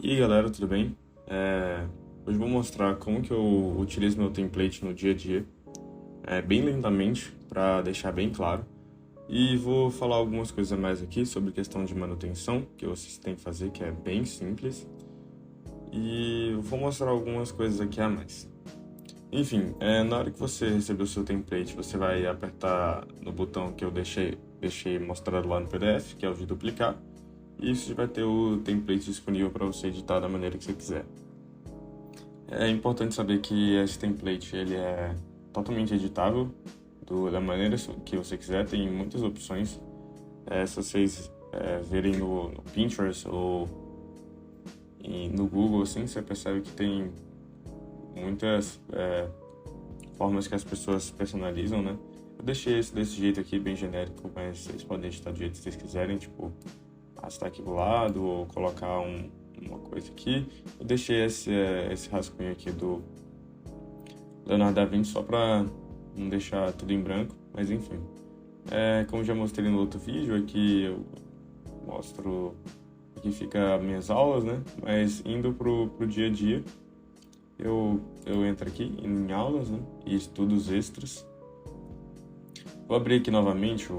E aí galera, tudo bem? Hoje eu vou mostrar como que eu utilizo meu template no dia a dia, bem lentamente, para deixar bem claro. E vou falar algumas coisas a mais aqui sobre questão de manutenção, que vocês têm que fazer, que é bem simples. E vou mostrar algumas coisas aqui a mais. Enfim, na hora que você receber o seu template, você vai apertar no botão que eu deixei mostrado lá no PDF, que é o de duplicar. E isso vai ter o template disponível para você editar da maneira que você quiser. É importante saber que esse template ele é totalmente editável da maneira que você quiser, tem muitas opções. Se vocês verem no Pinterest ou no Google, assim, você percebe que tem muitas formas que as pessoas personalizam, né? Eu deixei esse desse jeito aqui, bem genérico, mas vocês podem editar do jeito que vocês quiserem, tipo, arrastar aqui do lado ou colocar uma coisa aqui. Eu deixei esse rascunho aqui do Leonardo da Vinci só para não deixar tudo em branco, mas enfim. Como já mostrei no outro vídeo, aqui eu mostro, aqui fica minhas aulas, né? Mas indo pro dia a dia, eu entro aqui em aulas, né? E estudos extras. Vou abrir aqui novamente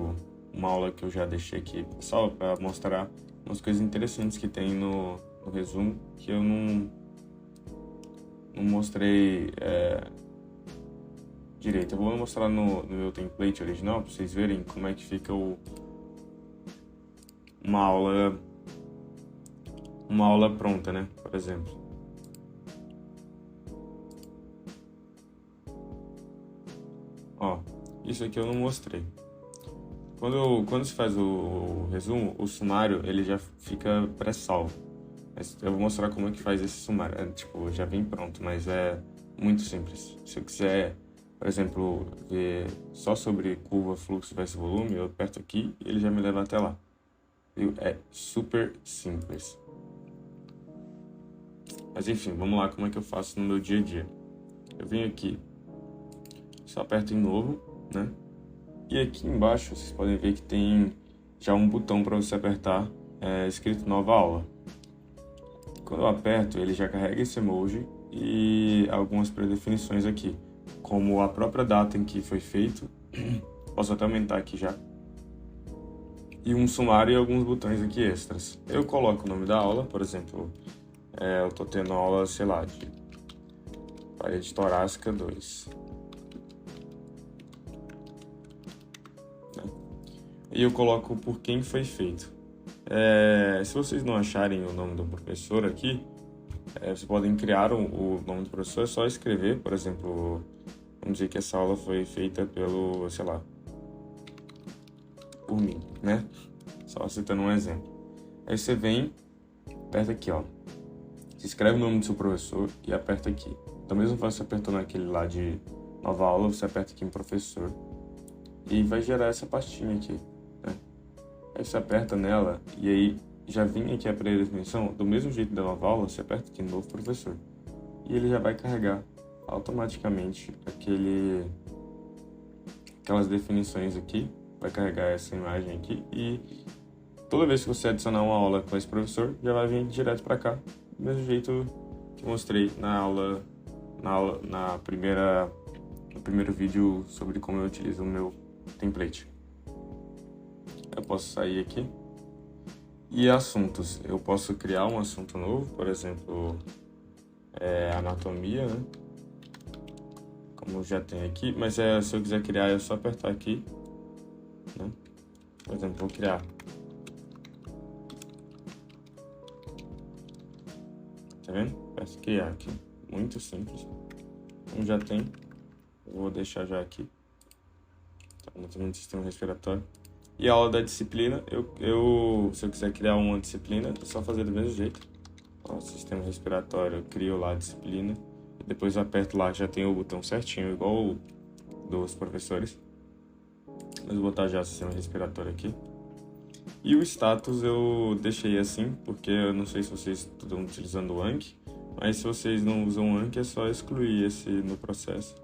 uma aula que eu já deixei aqui, pessoal, para mostrar umas coisas interessantes que tem no resumo, que eu não mostrei direito. Eu vou mostrar no meu template original, para vocês verem como é que fica uma aula pronta, né? Por exemplo. Ó, isso aqui eu não mostrei. Quando se faz o resumo, o sumário ele já fica pré-salvo. Eu vou mostrar como é que faz esse sumário. Tipo, já vem pronto, mas é muito simples. Se eu quiser, por exemplo, ver só sobre curva, fluxo versus volume, eu aperto aqui e ele já me leva até lá. Viu? É super simples. Mas enfim, vamos lá como é que eu faço no meu dia a dia. Eu venho aqui, só aperto em novo, né? E aqui embaixo vocês podem ver que tem já um botão para você apertar escrito nova aula. Quando eu aperto, ele já carrega esse emoji e algumas predefinições aqui, como a própria data em que foi feito, posso até aumentar aqui já, e um sumário e alguns botões aqui extras. Eu coloco o nome da aula, por exemplo, eu tô tendo aula, sei lá, de parede torácica 2. E eu coloco por quem foi feito. Se vocês não acharem o nome do professor aqui, vocês podem criar o nome do professor, é só escrever, por exemplo, vamos dizer que essa aula foi feita pelo, sei lá, por mim, né? Só citando um exemplo. Aí você vem, aperta aqui, ó. Se escreve o nome do seu professor e aperta aqui. Da mesma forma que você apertou naquele lá de nova aula, você aperta aqui em professor. E vai gerar essa pastinha aqui. Aí você aperta nela e aí já vem aqui a pré-definição, do mesmo jeito da nova aula, você aperta aqui novo professor. E ele já vai carregar automaticamente aquelas definições aqui, vai carregar essa imagem aqui e toda vez que você adicionar uma aula com esse professor, já vai vir direto para cá, do mesmo jeito que eu mostrei no primeiro vídeo sobre como eu utilizo o meu template. Eu posso sair aqui. E assuntos. Eu posso criar um assunto novo, por exemplo, anatomia, né? Como já tem aqui. Mas se eu quiser criar, é só apertar aqui, né? Por exemplo, vou criar. Tá vendo? Aperto criar aqui. Muito simples. Como já tem, eu vou deixar já aqui. Anatomia do sistema respiratório. E a aula da disciplina, se eu quiser criar uma disciplina, é só fazer do mesmo jeito. Ó, sistema respiratório, eu crio lá a disciplina. E depois eu aperto lá, já tem o botão certinho, igual o dos professores. Mas vou botar já o sistema respiratório aqui. E o status eu deixei assim, porque eu não sei se vocês estão utilizando o Anki. Mas se vocês não usam o Anki, é só excluir esse no processo.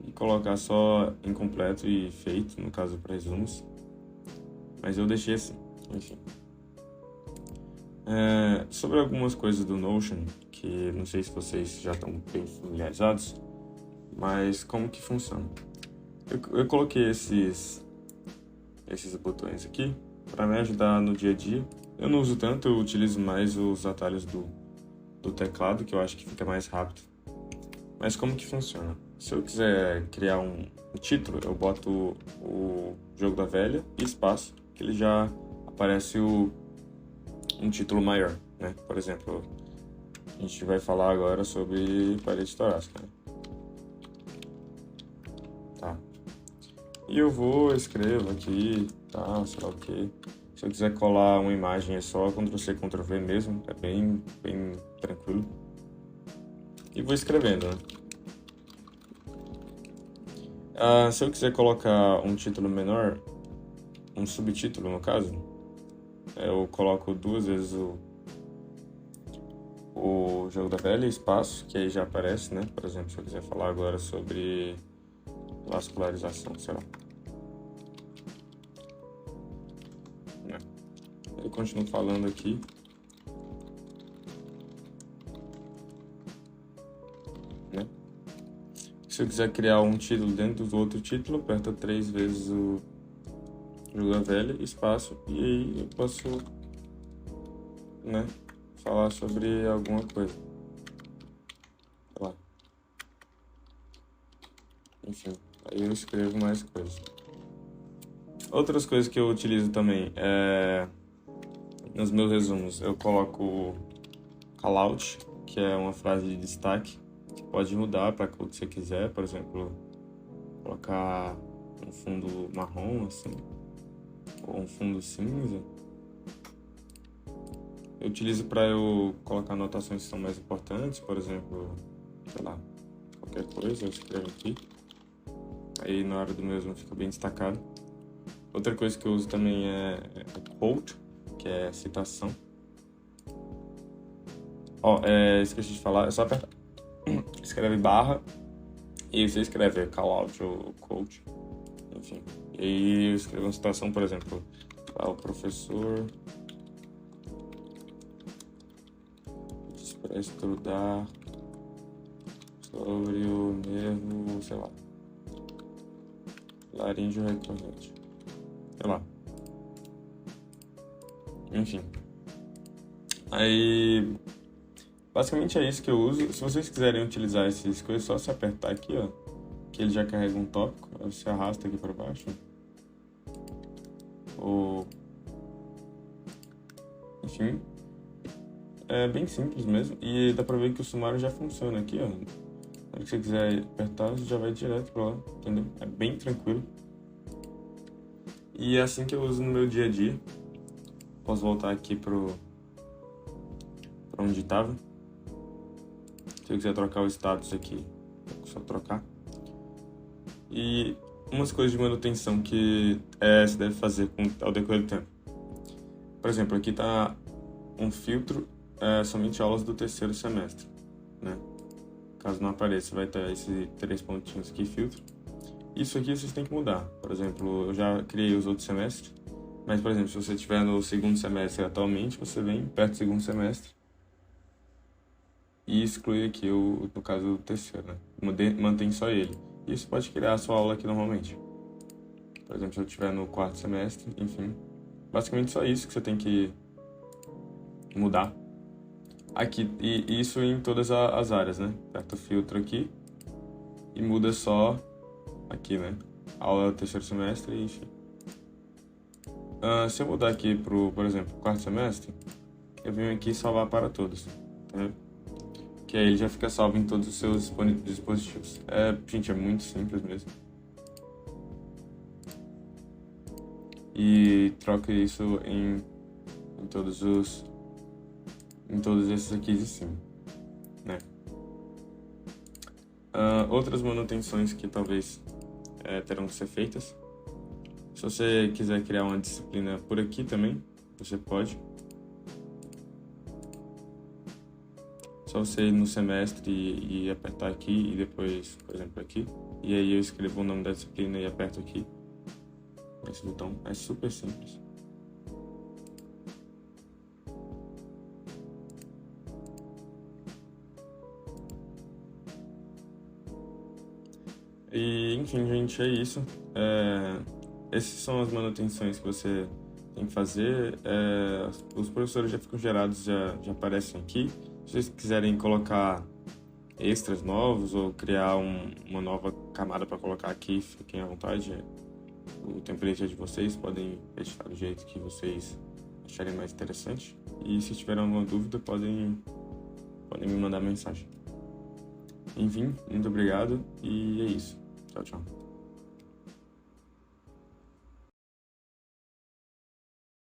E colocar só incompleto e feito, no caso para resumos. Mas eu deixei assim, enfim. Sobre algumas coisas do Notion, que não sei se vocês já estão bem familiarizados, mas como que funciona? Eu coloquei esses botões aqui para me ajudar no dia a dia. Eu não uso tanto, eu utilizo mais os atalhos do teclado, que eu acho que fica mais rápido. Mas como que funciona? Se eu quiser criar um título, eu boto o Jogo da Velha e espaço, que ele já aparece um título maior, né? Por exemplo, a gente vai falar agora sobre parede torácica, né? Tá. E eu escrevo aqui, tá, sei lá o que. Se eu quiser colar uma imagem é só Ctrl+C, Ctrl+V mesmo, é bem tranquilo. E vou escrevendo, né? Se eu quiser colocar um título menor, um subtítulo no caso, eu coloco 2 vezes o Jogo da Velha, espaço, que aí já aparece, né? Por exemplo, se eu quiser falar agora sobre vascularização, sei lá. Eu continuo falando aqui. Né? Se eu quiser criar um título dentro do outro título, aperta 3 vezes o Jogo da Velha, espaço, e aí eu posso, né, falar sobre alguma coisa. Sei lá. Enfim, aí eu escrevo mais coisas. Outras coisas que eu utilizo também nos meus resumos, eu coloco callout, que é uma frase de destaque, que pode mudar para o que você quiser, por exemplo, colocar um fundo marrom, assim, ou um fundo cinza. Eu utilizo para eu colocar anotações que são mais importantes, por exemplo, sei lá, qualquer coisa, eu escrevo aqui. Aí na hora do mesmo fica bem destacado. Outra coisa que eu uso também é quote, que é citação. Esqueci de falar, é só apertar. Escreve barra e você escreve callout ou quote, enfim. E aí eu escrevo uma citação, por exemplo, o professor disse para estudar sobre o nervo, sei lá, laríngeo recorrente, sei lá. Enfim. Aí, basicamente é isso que eu uso. Se vocês quiserem utilizar essas coisas, é só se apertar aqui, ó, que ele já carrega um tópico. Aí você arrasta aqui para baixo. Enfim, é bem simples mesmo. E dá pra ver que o sumário já funciona aqui, ó. Se você quiser apertar, você já vai direto pra lá, entendeu? É bem tranquilo. E é assim que eu uso no meu dia a dia. Posso voltar aqui pra onde estava. Se eu quiser trocar o status aqui, é só trocar. E umas coisas de manutenção que você deve fazer ao decorrer do tempo. Por exemplo, aqui está um filtro, somente aulas do terceiro semestre, né? Caso não apareça, vai ter esses 3 pontinhos aqui, filtro. Isso aqui vocês têm que mudar. Por exemplo, eu já criei os outros semestres, mas, por exemplo, se você estiver no segundo semestre atualmente, você vem perto do segundo semestre e exclui aqui, no caso, o terceiro, né? Mantém só ele. E você pode criar a sua aula aqui normalmente. Por exemplo, se eu estiver no quarto semestre, enfim. Basicamente só isso que você tem que mudar. Aqui, e isso em todas as áreas, né? Aperta o filtro aqui e muda só aqui, né? Aula do terceiro semestre, enfim. Se eu mudar aqui por exemplo, quarto semestre, eu venho aqui salvar para todos, tá? Que aí ele já fica salvo em todos os seus dispositivos. Gente, é muito simples mesmo. E troca isso em todos esses aqui de cima, né? Outras manutenções que talvez terão que ser feitas. Se você quiser criar uma disciplina por aqui também, você pode. Só você ir no semestre e apertar aqui e depois, por exemplo, aqui. E aí eu escrevo o nome da disciplina e aperto aqui. Esse botão é super simples. E, enfim, gente, é isso. Essas são as manutenções que você tem que fazer. Os professores já ficam gerados, já aparecem aqui. Se vocês quiserem colocar extras novos ou criar uma nova camada para colocar aqui, fiquem à vontade. O template é de vocês, podem editar do jeito que vocês acharem mais interessante. E se tiverem alguma dúvida, podem me mandar mensagem. Enfim, muito obrigado e é isso. Tchau, tchau.